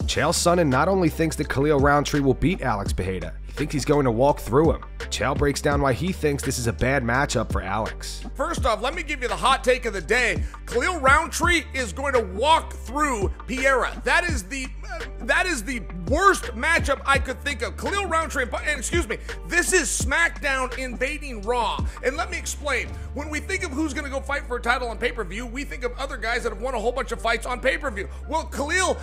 Chael Sonnen not only thinks that Khalil Rountree will beat Alex Pereira, he thinks he's going to walk through him. Chael breaks down why he thinks this is a bad matchup for Alex. First off, let me give you the hot take of the day. Khalil Rountree is going to walk through Pereira. That is the worst matchup I could think of. Khalil Rountree, and excuse me, this is SmackDown invading Raw. And let me explain. When we think of who's going to go fight for a title on pay-per-view, we think of other guys that have won a whole bunch of fights on pay-per-view. Well, Khalil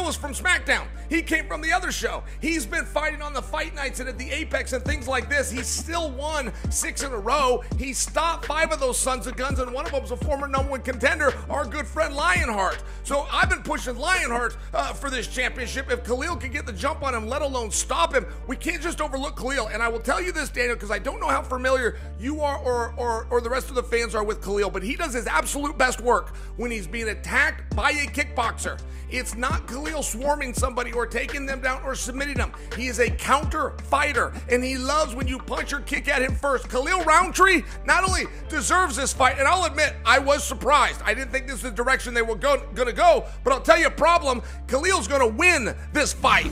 was from SmackDown. He came from the other show. He's been fighting on the fight nights and at the Apex and things like this. He still won 6 in a row. He stopped 5 of those sons of guns, and one of them was a former #1 contender, our good friend Lionheart. So I've been pushing Lionheart for this championship. If Khalil can get the jump on him, let alone stop him, we can't just overlook Khalil. And I will tell you this, Daniel, because I don't know how familiar you are or the rest of the fans are with Khalil, but he does his absolute best work when he's being attacked by a kickboxer. It's not Khalil swarming somebody or taking them down or submitting them. He is a counter fighter, and he loves when you punch or kick at him first. Khalil Rountree not only deserves this fight, and I'll admit, I was surprised. I didn't think this is the direction they were going to go, but I'll tell you a problem. Khalil's going to win this fight.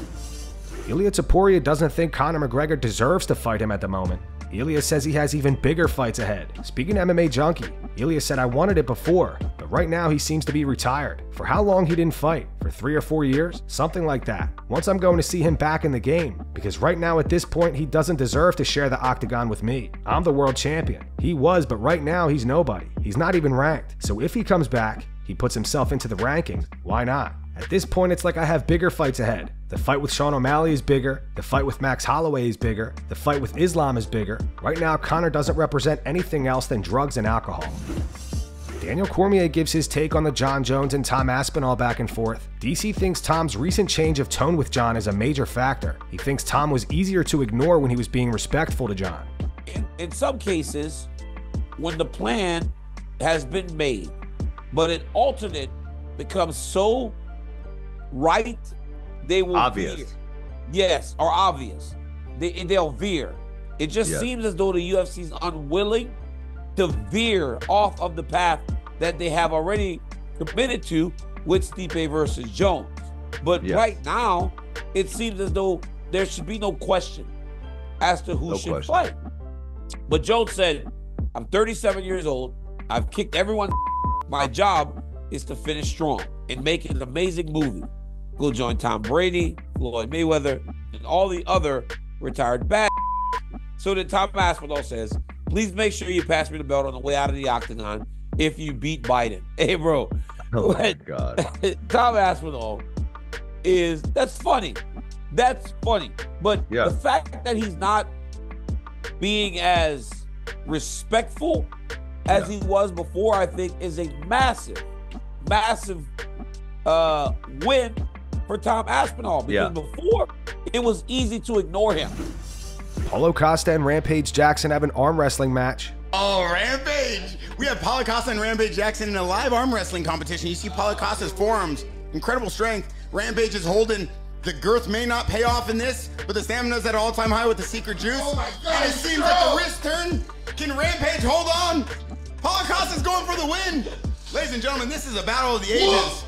Ilia Topuria doesn't think Conor McGregor deserves to fight him at the moment. Ilia says he has even bigger fights ahead. Speaking to MMA Junkie, Ilia said, "I wanted it before, but right now he seems to be retired. For how long he didn't fight? For 3 or 4 years? Something like that. Once I'm going to see him back in the game, because right now at this point he doesn't deserve to share the octagon with me. I'm the world champion. He was, but right now he's nobody. He's not even ranked. So if he comes back, he puts himself into the rankings, why not? At this point, it's like I have bigger fights ahead. The fight with Sean O'Malley is bigger. The fight with Max Holloway is bigger. The fight with Islam is bigger. Right now, Conor doesn't represent anything else than drugs and alcohol." Daniel Cormier gives his take on the Jon Jones and Tom Aspinall back and forth. DC thinks Tom's recent change of tone with Jon is a major factor. He thinks Tom was easier to ignore when he was being respectful to Jon. In some cases, when the plan has been made, but an alternate becomes so right, they will obvious. Veer. Yes, or obvious. They'll veer. It just seems as though the UFC is unwilling to veer off of the path that they have already committed to with Stipe versus Jones. But right now, it seems as though there should be no question as to who should fight. But Jones said, "I'm 37 years old. I've kicked everyone. My job is to finish strong and make an amazing movie. Go join Tom Brady, Floyd Mayweather, and all the other retired bad." So then Tom Aspinall says, "Please make sure you pass me the belt on the way out of the octagon if you beat Biden." Hey, bro. Oh, my God. Tom Aspinall that's funny. That's funny. But the fact that he's not being as respectful as he was before, I think, is a massive, massive win for Tom Aspinall, because before it was easy to ignore him. Paulo Costa and Rampage Jackson have an arm wrestling match. Oh, Rampage! We have Paulo Costa and Rampage Jackson in a live arm wrestling competition. You see Paulo Costa's forearms, incredible strength. Rampage is holding. The girth may not pay off in this, but the stamina's at an all-time high with the secret juice. Oh my God, and it seems like the wrist turn. Can Rampage hold on? Paulo Costa's going for the win. Ladies and gentlemen, this is a battle of the ages.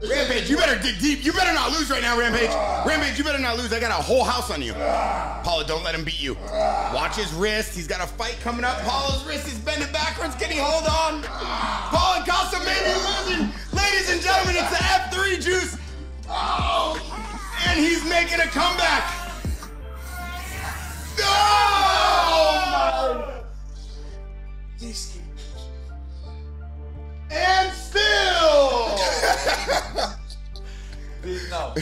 Rampage, you better dig deep. You better not lose right now, Rampage. Rampage, you better not lose. I got a whole house on you. Paulo, don't let him beat you. Watch his wrist. He's got a fight coming up. Paulo's wrist is bending backwards. Can he hold on? Paulo Costa may be losing. Ladies and gentlemen, it's the F3 juice. And he's making a comeback. Oh! And still! No.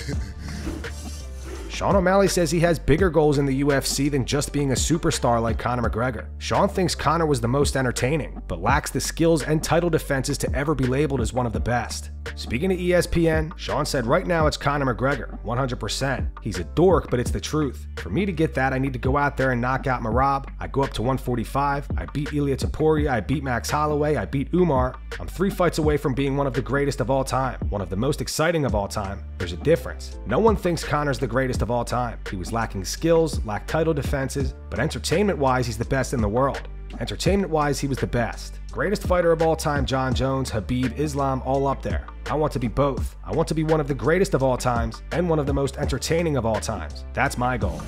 Sean O'Malley says he has bigger goals in the UFC than just being a superstar like Conor McGregor. Sean thinks Conor was the most entertaining, but lacks the skills and title defenses to ever be labeled as one of the best. Speaking to ESPN, Sean said right now it's Conor McGregor, 100%. He's a dork, but it's the truth. For me to get that, I need to go out there and knock out Merab. I go up to 145. I beat Ilia Topuria. I beat Max Holloway. I beat Umar. I'm 3 fights away from being one of the greatest of all time, one of the most exciting of all time. There's a difference. No one thinks Conor's the greatest of all time. He was lacking skills, lacked title defenses, but entertainment-wise, he's the best in the world. Entertainment-wise, he was the best. Greatest fighter of all time, John Jones, Khabib, Islam, all up there. I want to be both. I want to be one of the greatest of all times and one of the most entertaining of all times. That's my goal.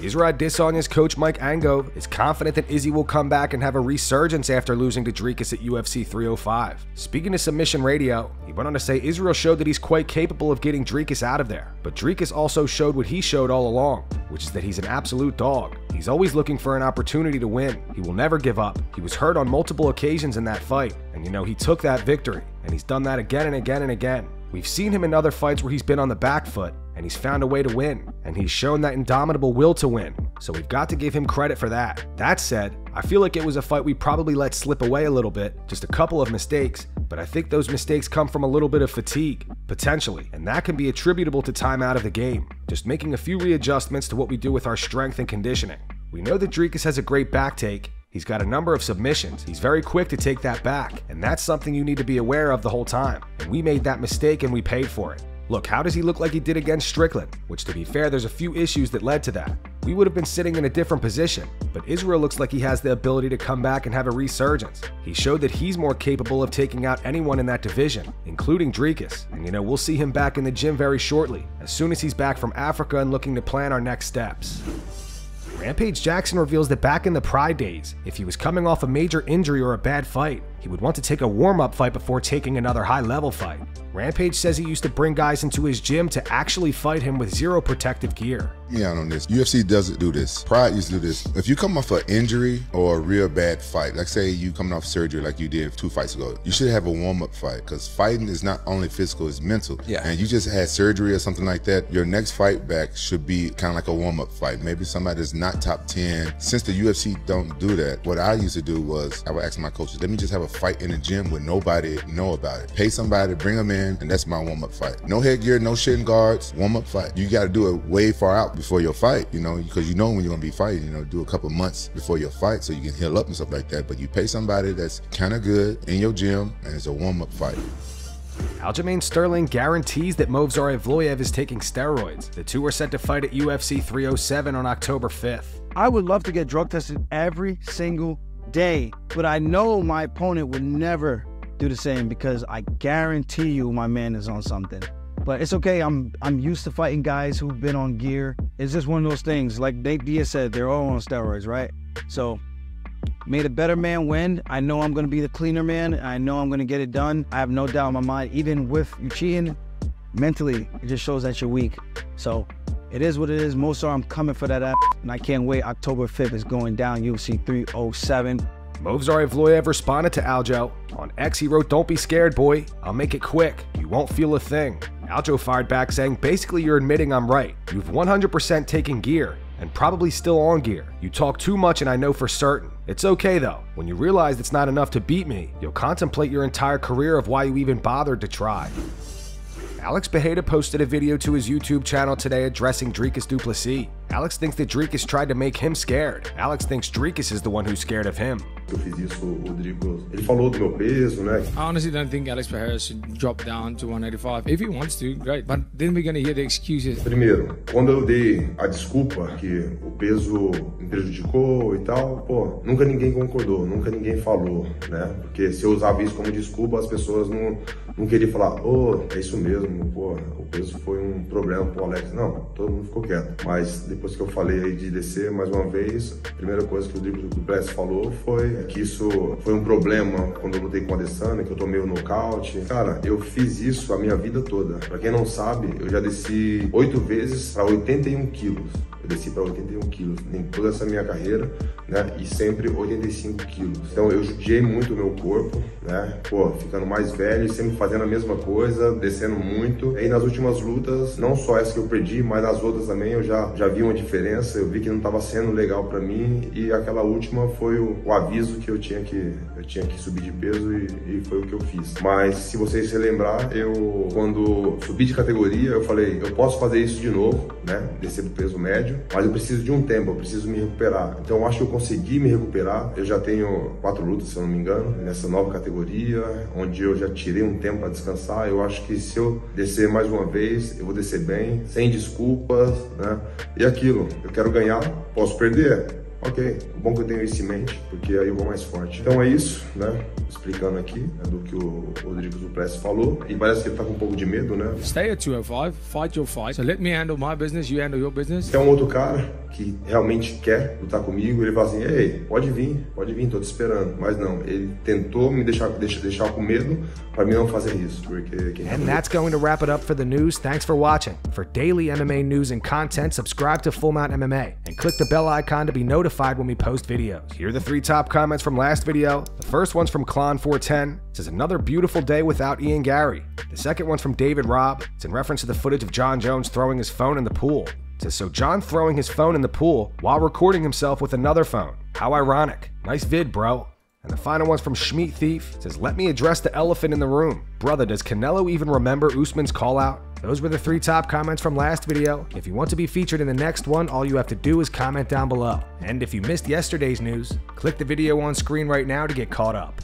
Israel Adesanya's coach Mike Ango is confident that Izzy will come back and have a resurgence after losing to Dricus at UFC 305. Speaking to Submission Radio, he went on to say Israel showed that he's quite capable of getting Dricus out of there, but Dricus also showed what he showed all along, which is that he's an absolute dog. He's always looking for an opportunity to win. He will never give up. He was hurt on multiple occasions in that fight, and he took that victory, and he's done that again and again and again. We've seen him in other fights where he's been on the back foot, and he's found a way to win, and he's shown that indomitable will to win, so we've got to give him credit for that. That said, I feel like it was a fight we probably let slip away a little bit, just a couple of mistakes, but I think those mistakes come from a little bit of fatigue, potentially, and that can be attributable to time out of the game, just making a few readjustments to what we do with our strength and conditioning. We know that Dricus has a great back take. He's got a number of submissions. He's very quick to take that back, and that's something you need to be aware of the whole time. And we made that mistake and we paid for it. Look, how does he look like he did against Strickland? Which, to be fair, there's a few issues that led to that. We would have been sitting in a different position, but Israel looks like he has the ability to come back and have a resurgence. He showed that he's more capable of taking out anyone in that division, including Dricus. And we'll see him back in the gym very shortly, as soon as he's back from Africa and looking to plan our next steps. Rampage Jackson reveals that back in the Pride days, if he was coming off a major injury or a bad fight, he would want to take a warm-up fight before taking another high-level fight. Rampage says he used to bring guys into his gym to actually fight him with zero protective gear. Yeah, on this. UFC doesn't do this. Pride used to do this. If you come off an injury or a real bad fight, like say you coming off surgery like you did 2 fights ago, you should have a warm-up fight, because fighting is not only physical, it's mental. Yeah. And you just had surgery or something like that, your next fight back should be kind of like a warm-up fight. Maybe somebody that's not top 10. Since the UFC don't do that, what I used to do was I would ask my coaches, let me just have a fight in the gym where nobody know about it. Pay somebody, bring them in, and that's my warm-up fight. No headgear, no shin guards, warm-up fight. You got to do it way far out before your fight, because when you're going to be fighting, do a couple months before your fight so you can heal up and stuff like that. But you pay somebody that's kind of good in your gym, and it's a warm-up fight. Aljamain Sterling guarantees that Movsar Evloev is taking steroids. The two are set to fight at UFC 307 on October 5th. I would love to get drug tested every single day, but I know my opponent would never do the same, because I guarantee you my man is on something. But it's okay, I'm used to fighting guys who've been on gear. It's just one of those things, like Nate Diaz said, they're all on steroids, right? So, may the better man win. I know I'm gonna be the cleaner man. I know I'm gonna get it done. I have no doubt in my mind, even with you cheating, mentally, it just shows that you're weak. So, it is what it is. Movsar, I'm coming for that ass, and I can't wait. October 5th is going down, UFC 307. Movsar Evloev responded to Aljo. On X, he wrote, "Don't be scared, boy. I'll make it quick. You won't feel a thing." Aljo fired back saying, "Basically, you're admitting I'm right. You've 100% taken gear, and probably still on gear. You talk too much and I know for certain. It's okay though. When you realize it's not enough to beat me, you'll contemplate your entire career of why you even bothered to try." Alex Pereira posted a video to his YouTube channel today addressing Dricus Du Plessis. Alex thinks that Dricus tried to make him scared. Alex thinks Dricus is the one who's scared of him. Eu fiz isso, o Dricus. Ele falou do meu peso, né? I honestly don't think Alex Pereira should drop down to 185. If he wants to, great. But then we're going to hear the excuses. Primeiro, quando eu dei a desculpa que o peso me prejudicou e tal, pô, nunca ninguém concordou, nunca ninguém falou, né? Porque se eu usava isso como desculpa, as pessoas não queriam falar, é isso mesmo, pô, o peso foi um problema pro Alex. Não, todo mundo ficou quieto. Mas depois que eu falei aí de descer mais uma vez, a primeira coisa que o Dricus Du Plessis falou foi que isso foi um problema quando eu lutei com a Adesanya, que eu tomei o nocaute. Cara, eu fiz isso a minha vida toda. Pra quem não sabe, eu já desci 8 vezes pra 81 quilos. Eu desci para 81 quilos em toda essa minha carreira, né? E sempre 85 quilos. Então eu judiei muito o meu corpo, né? Pô, ficando mais velho e sempre fazendo a mesma coisa, descendo muito. E aí nas últimas lutas, não só essa que eu perdi, mas nas outras também eu já vi uma diferença. Eu vi que não estava sendo legal para mim e aquela última foi o aviso que eu tinha que subir de peso e foi o que eu fiz. Mas se vocês se lembrar, eu quando subi de categoria, eu falei, eu posso fazer isso de novo, né? Descer pro peso médio, mas eu preciso de um tempo, eu preciso me recuperar. Então eu acho que eu consegui me recuperar. Eu já tenho 4 lutas, se eu não me engano, nessa nova categoria, onde eu já tirei um tempo para descansar. Eu acho que se eu descer mais uma vez, eu vou descer bem, sem desculpas, né? E aquilo, eu quero ganhar, posso perder? Ok, bom que eu tenho isso em mente, porque aí eu vou mais forte. Então é isso, né? Explicando aqui, né, do que o Dricus Du Plessis falou. E parece que ele tá com um pouco de medo, né? Stay at 205, fight your fight. So let me handle my business, you handle your business. Tem um outro cara que realmente quer lutar comigo, ele fala assim, ei, pode vir, tô te esperando. Mas não, ele tentou me deixar com medo para mim não fazer isso. Porque And that's going to wrap it up for the news. Thanks for watching. For daily MMA news and content, subscribe to Full Mount MMA and click the bell icon to be notified when we post videos. Here are the 3 top comments from last video. The first one's from Clon410. It says, another beautiful day without Ian Gary. The second one's from David Robb. It's in reference to the footage of John Jones throwing his phone in the pool. It says, so John throwing his phone in the pool while recording himself with another phone. How ironic. Nice vid, bro. And the final one's from Schmeat Thief. It says, let me address the elephant in the room. Brother, does Canelo even remember Usman's call out? Those were the 3 top comments from last video. If you want to be featured in the next one, all you have to do is comment down below. And if you missed yesterday's news, click the video on screen right now to get caught up.